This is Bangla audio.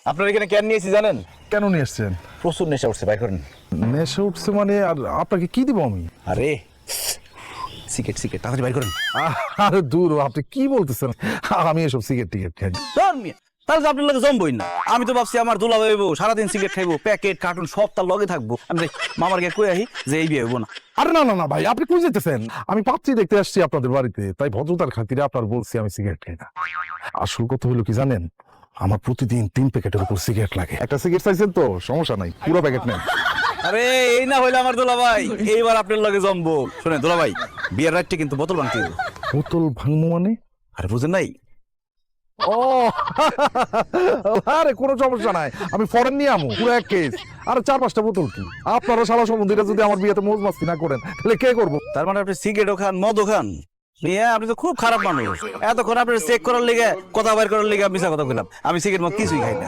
আপনার এখানে কেন নিয়েছি জানেন? কেন নিয়ে এসছেন? প্রচুর নেশা উঠছে, বাই করেন। নেশা উঠছে মানে? আর আপনাকে কি দিব আমি? আরে সিগারেট তাড়াতাড়ি বাই করেন। আরে দূর, আপনি কি বলতেছেন? আমি এসব সিগারেট টিকেট খাই না। ধর মিয়া, তাহলে তো আপনার লগে জমবই না। আমি তো ভাবছি আমার দুলা ভাইবো সারাদিন সিগারেট খাইবো, প্যাকেট কার্টুন সব তার লগে থাকবো। আমি মামার গে কই আহি যে এই বিয়ে হইব না। আরে না না না ভাই, আপনি কই যেতেছেন? আমি পাত্রী দেখতে আসছি আপনাদের বাড়িতে, তাই ভদ্রতার খাতিরে আপনার বলছি আমি সিগারেট খাই না। আসল কথা হলো কি জানেন, আমার প্রতিদিন 3 প্যাকেটের উপর সিগারেট লাগে। একটা সিগারেট চাইছেন তো সমস্যা নাই, পুরো প্যাকেট নেন। আরে এই না হইলে আমার দুলা ভাই এইবার আপনার লগে জমবো। শুনেন দুলা ভাই, বিয়ের রাতটি কিন্তু বোতল ভাঙতে হইব। বোতল ভাঙবো মানে? আরে বুঝেন নাই? ও আরে কোনো সমস্যা নাই, আমি ফরেন নিয়ে আমু পুরো 1 কেস। আরে 4-5টা বোতল কি? আপনারা শালা সম্বন্ধীরা যদি আমার বিয়েতে মৌজ মাস্তি না করেন তাহলে কে করবো? তার মানে আপনি সিগারেটও খান, মদও খান? মিয়া আপনি তো খুব খারাপ মানুষ। এতক্ষণ আপনার চেক করার লিগে, কথা বাইর করার লিগে মিছা কথা বললাম। আমি সিগারেট মদ কিছুই খাই না।